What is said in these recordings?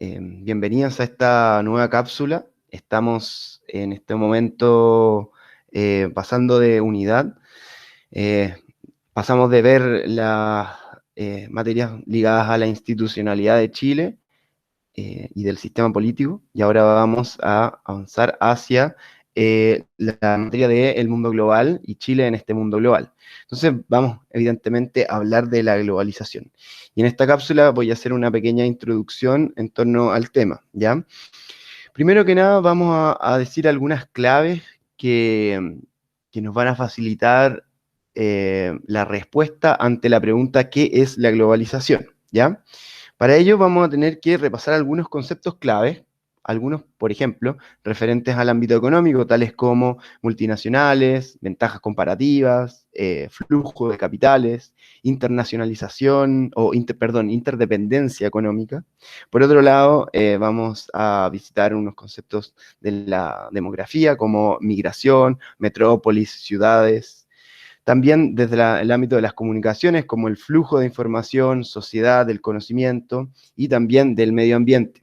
Bienvenidos a esta nueva cápsula. Estamos en este momento pasando de unidad. Eh, Pasamos de ver las materias ligadas a la institucionalidad de Chile y del sistema político, y ahora vamos a avanzar hacia la materia del mundo global y Chile en este mundo global. Entonces vamos evidentemente a hablar de la globalización. Y en esta cápsula voy a hacer una pequeña introducción en torno al tema, ¿ya? Primero que nada vamos a decir algunas claves que nos van a facilitar la respuesta ante la pregunta ¿qué es la globalización? ¿Ya? Para ello vamos a tener que repasar algunos conceptos claves, algunos, por ejemplo, referentes al ámbito económico, tales como multinacionales, ventajas comparativas, flujo de capitales, internacionalización o, interdependencia económica. Por otro lado, vamos a visitar unos conceptos de la demografía como migración, metrópolis, ciudades, también desde el ámbito de las comunicaciones, como el flujo de información, sociedad, del conocimiento y también del medio ambiente,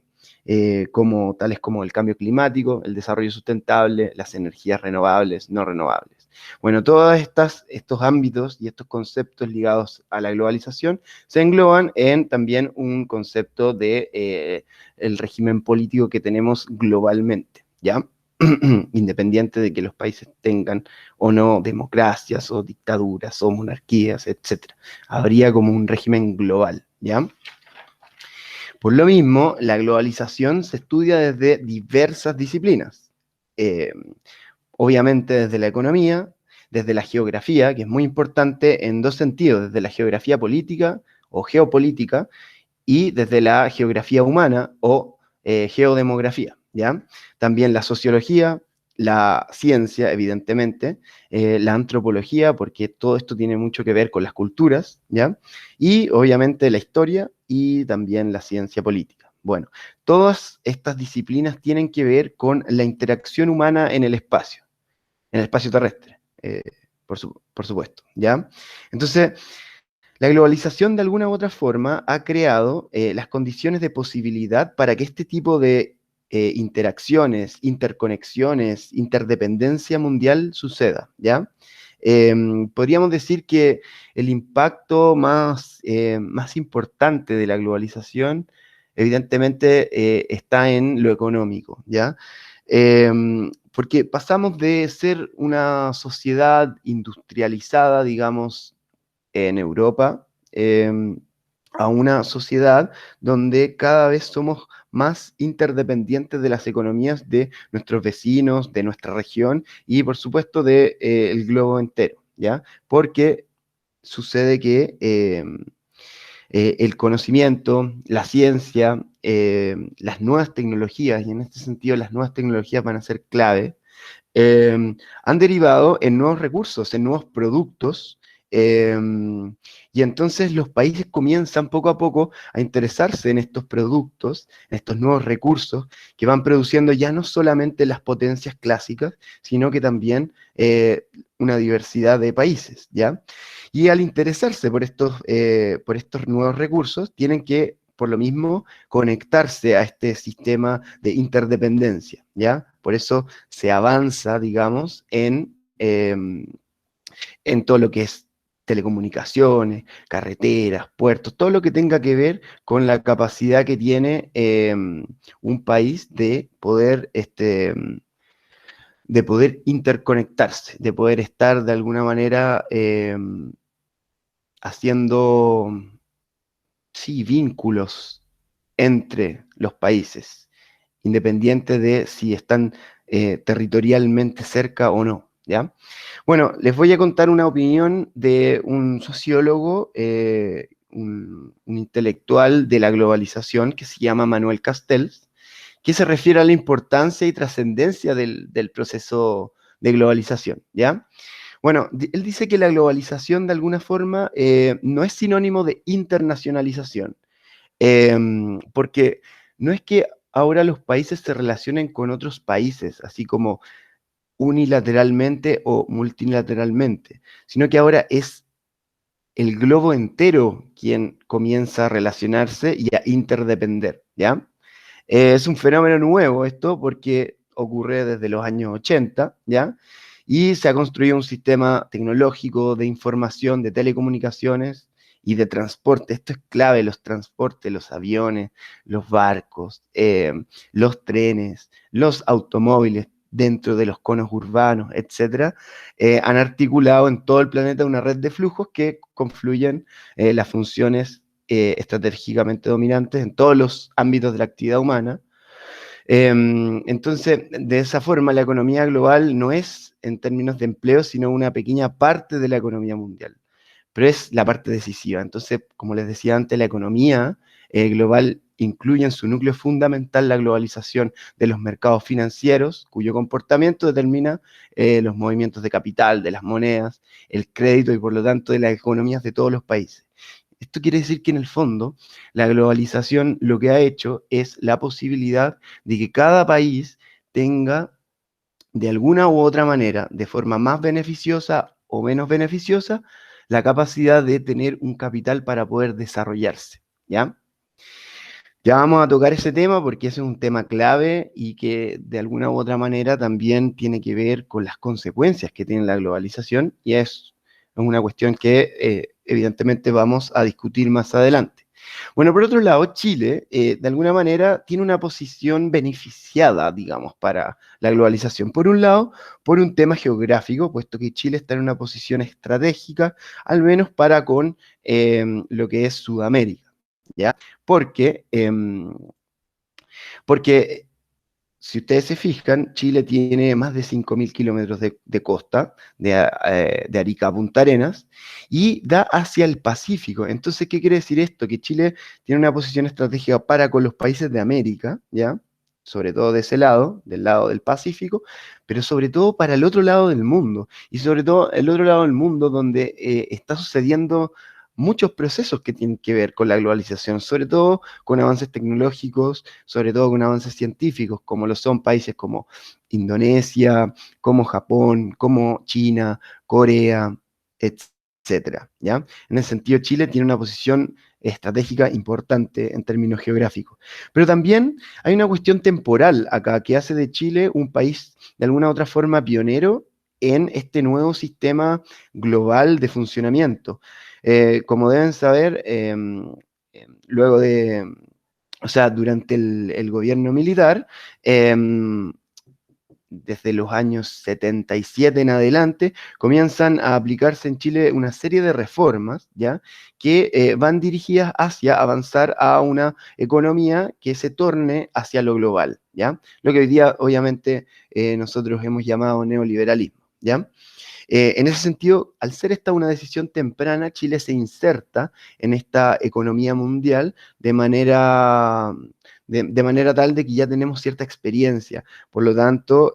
tales como el cambio climático, el desarrollo sustentable, las energías renovables, no renovables. Bueno, todos estos ámbitos y estos conceptos ligados a la globalización se engloban en también un concepto de el régimen político que tenemos globalmente, ¿ya? Independiente de que los países tengan o no democracias o dictaduras o monarquías, etcétera. Habría como un régimen global, ¿ya? Por lo mismo, la globalización se estudia desde diversas disciplinas. Eh, Obviamente desde la economía, desde la geografía, que es muy importante en dos sentidos, desde la geografía política o geopolítica y desde la geografía humana o geodemografía, ¿ya? También la sociología, la ciencia, evidentemente, la antropología, porque todo esto tiene mucho que ver con las culturas, ¿ya? Y obviamente la historia y también la ciencia política. Bueno, todas estas disciplinas tienen que ver con la interacción humana en el espacio terrestre, por supuesto, ¿ya? Entonces, la globalización de alguna u otra forma ha creado las condiciones de posibilidad para que este tipo de interacciones, interconexiones, interdependencia mundial suceda, ¿ya? Podríamos decir que el impacto más importante de la globalización evidentemente está en lo económico, ¿ya? Porque pasamos de ser una sociedad industrializada, digamos, en Europa, eh, a una sociedad donde cada vez somos más interdependientes de las economías de nuestros vecinos, de nuestra región y por supuesto del globo entero, ¿ya? Porque sucede que el conocimiento, la ciencia, las nuevas tecnologías, y en este sentido las nuevas tecnologías van a ser clave, han derivado en nuevos recursos, en nuevos productos, eh, y entonces los países comienzan poco a poco a interesarse en estos productos, en estos nuevos recursos que van produciendo ya no solamente las potencias clásicas, sino que también una diversidad de países, ¿ya? Y al interesarse por estos nuevos recursos, tienen que, por lo mismo, conectarse a este sistema de interdependencia, ¿ya? Por eso se avanza, digamos, en todo lo que es telecomunicaciones, carreteras, puertos, todo lo que tenga que ver con la capacidad que tiene un país de poder interconectarse, de poder estar de alguna manera haciendo, sí, vínculos entre los países, independiente de si están territorialmente cerca o no, ¿ya? Bueno, les voy a contar una opinión de un sociólogo, un intelectual de la globalización que se llama Manuel Castells, que se refiere a la importancia y trascendencia del proceso de globalización, ¿ya? Bueno, él dice que la globalización de alguna forma no es sinónimo de internacionalización, porque no es que ahora los países se relacionen con otros países, así como unilateralmente o multilateralmente, sino que ahora es el globo entero quien comienza a relacionarse y a interdepender, ¿ya? Es un fenómeno nuevo esto porque ocurre desde los años 80, ¿ya? Y se ha construido un sistema tecnológico de información, de telecomunicaciones y de transporte. Esto es clave, los transportes, los aviones, los barcos, los trenes, los automóviles dentro de los conos urbanos, etcétera, han articulado en todo el planeta una red de flujos que confluyen las funciones estratégicamente dominantes en todos los ámbitos de la actividad humana. Entonces, de esa forma, la economía global no es en términos de empleo, sino una pequeña parte de la economía mundial, pero es la parte decisiva. Entonces, como les decía antes, la economía global incluye en su núcleo fundamental la globalización de los mercados financieros, cuyo comportamiento determina los movimientos de capital, de las monedas, el crédito y por lo tanto de las economías de todos los países. Esto quiere decir que en el fondo la globalización lo que ha hecho es la posibilidad de que cada país tenga de alguna u otra manera, de forma más beneficiosa o menos beneficiosa, la capacidad de tener un capital para poder desarrollarse, ¿ya? Ya vamos a tocar ese tema porque ese es un tema clave y que de alguna u otra manera también tiene que ver con las consecuencias que tiene la globalización y es una cuestión que evidentemente vamos a discutir más adelante. Bueno, por otro lado, Chile de alguna manera tiene una posición beneficiada, digamos, para la globalización. Por un lado, por un tema geográfico, puesto que Chile está en una posición estratégica, al menos para con lo que es Sudamérica, ¿ya? Porque, porque si ustedes se fijan, Chile tiene más de 5.000 kilómetros de costa, de Arica a Punta Arenas, y da hacia el Pacífico. Entonces, ¿qué quiere decir esto? Que Chile tiene una posición estratégica para con los países de América, ¿ya? Sobre todo de ese lado, del lado del Pacífico, pero sobre todo para el otro lado del mundo, y sobre todo el otro lado del mundo donde está sucediendo muchos procesos que tienen que ver con la globalización, sobre todo con avances tecnológicos, sobre todo con avances científicos, como lo son países como Indonesia, como Japón, como China, Corea, etcétera, ¿ya? En ese sentido, Chile tiene una posición estratégica importante en términos geográficos. Pero también hay una cuestión temporal acá que hace de Chile un país de alguna u otra forma pionero en este nuevo sistema global de funcionamiento. Como deben saber, luego de, o sea, durante el gobierno militar, desde los años 77 en adelante, comienzan a aplicarse en Chile una serie de reformas, ¿ya? Que van dirigidas hacia avanzar a una economía que se torne hacia lo global, ¿ya? Lo que hoy día, obviamente, nosotros hemos llamado neoliberalismo, ¿ya? En ese sentido, al ser esta una decisión temprana, Chile se inserta en esta economía mundial de manera tal de que ya tenemos cierta experiencia. Por lo tanto,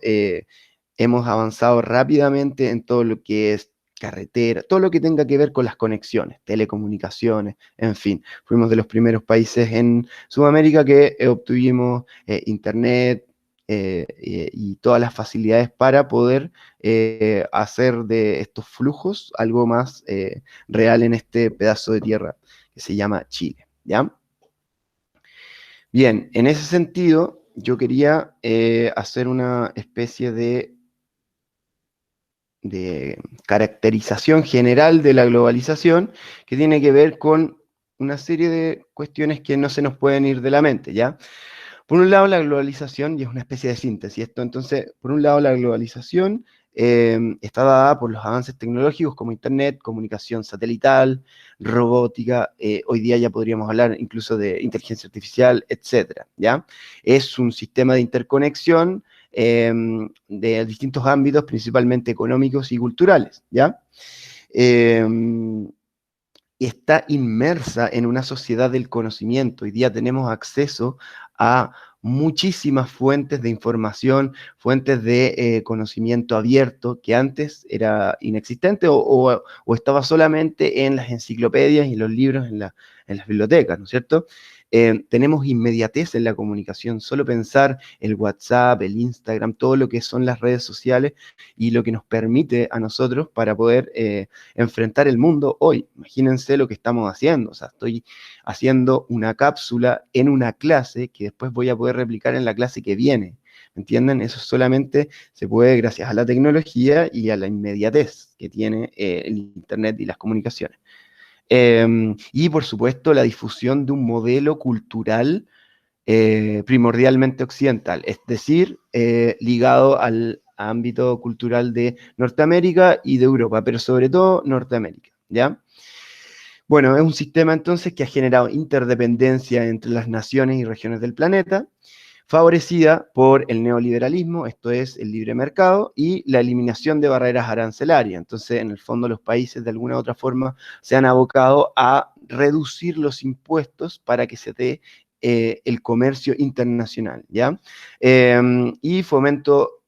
hemos avanzado rápidamente en todo lo que es carretera, todo lo que tenga que ver con las conexiones, telecomunicaciones, en fin. Fuimos de los primeros países en Sudamérica que obtuvimos internet, y todas las facilidades para poder hacer de estos flujos algo más real en este pedazo de tierra que se llama Chile, ¿ya? Bien, en ese sentido, yo quería hacer una especie de caracterización general de la globalización que tiene que ver con una serie de cuestiones que no se nos pueden ir de la mente, ¿ya? Por un lado, la globalización, y es una especie de síntesis esto, entonces, por un lado, la globalización está dada por los avances tecnológicos como Internet, comunicación satelital, robótica, hoy día ya podríamos hablar incluso de inteligencia artificial, etcétera, ¿ya? Es un sistema de interconexión de distintos ámbitos, principalmente económicos y culturales, ¿ya? Eh, está inmersa en una sociedad del conocimiento. Hoy día tenemos acceso a muchísimas fuentes de información, fuentes de conocimiento abierto que antes era inexistente o estaba solamente en las enciclopedias y los libros en las bibliotecas, ¿no es cierto? Tenemos inmediatez en la comunicación, solo pensar el WhatsApp, el Instagram, todo lo que son las redes sociales y lo que nos permite a nosotros para poder enfrentar el mundo hoy. Imagínense lo que estamos haciendo, o sea, estoy haciendo una cápsula en una clase que después voy a poder replicar en la clase que viene. ¿Me entienden? Eso solamente se puede gracias a la tecnología y a la inmediatez que tiene el Internet y las comunicaciones. Y por supuesto la difusión de un modelo cultural primordialmente occidental, es decir, ligado al ámbito cultural de Norteamérica y de Europa, pero sobre todo Norteamérica, ¿ya? Bueno, es un sistema entonces que ha generado interdependencia entre las naciones y regiones del planeta, favorecida por el neoliberalismo, esto es el libre mercado, y la eliminación de barreras arancelarias. Entonces, en el fondo, los países de alguna u otra forma se han abocado a reducir los impuestos para que se dé el comercio internacional, ¿ya? Y fomento,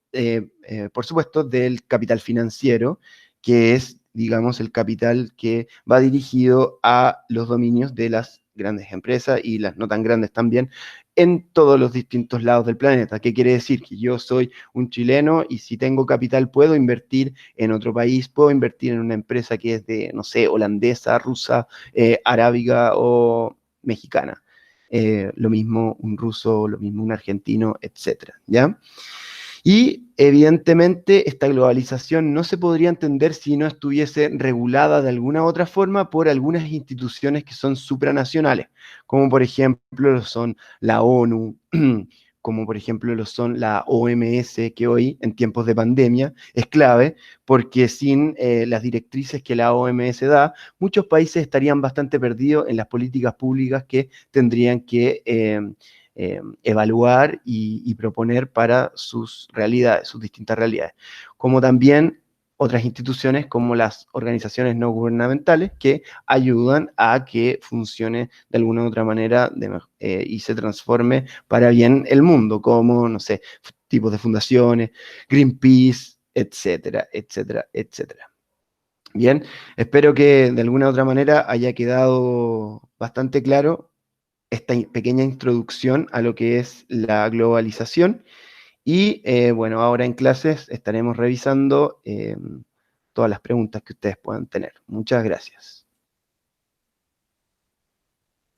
por supuesto, del capital financiero, que es, digamos, el capital que va dirigido a los dominios de las grandes empresas y las no tan grandes también, en todos los distintos lados del planeta. ¿Qué quiere decir? Que yo soy un chileno y si tengo capital puedo invertir en otro país, puedo invertir en una empresa que es de, no sé, holandesa, rusa, arábiga o mexicana. Lo mismo un ruso, lo mismo un argentino, etcétera, ¿ya? Y evidentemente esta globalización no se podría entender si no estuviese regulada de alguna otra forma por algunas instituciones que son supranacionales, como por ejemplo lo son la ONU, como por ejemplo lo son la OMS, que hoy en tiempos de pandemia es clave, porque sin las directrices que la OMS da, muchos países estarían bastante perdidos en las políticas públicas que tendrían que evaluar y proponer para sus realidades, sus distintas realidades, como también otras instituciones como las organizaciones no gubernamentales que ayudan a que funcione de alguna u otra manera y se transforme para bien el mundo, como, no sé, tipos de fundaciones, Greenpeace, etcétera, etcétera, etcétera. Bien, espero que de alguna u otra manera haya quedado bastante claro esta pequeña introducción a lo que es la globalización. Y bueno, ahora en clases estaremos revisando todas las preguntas que ustedes puedan tener. Muchas gracias.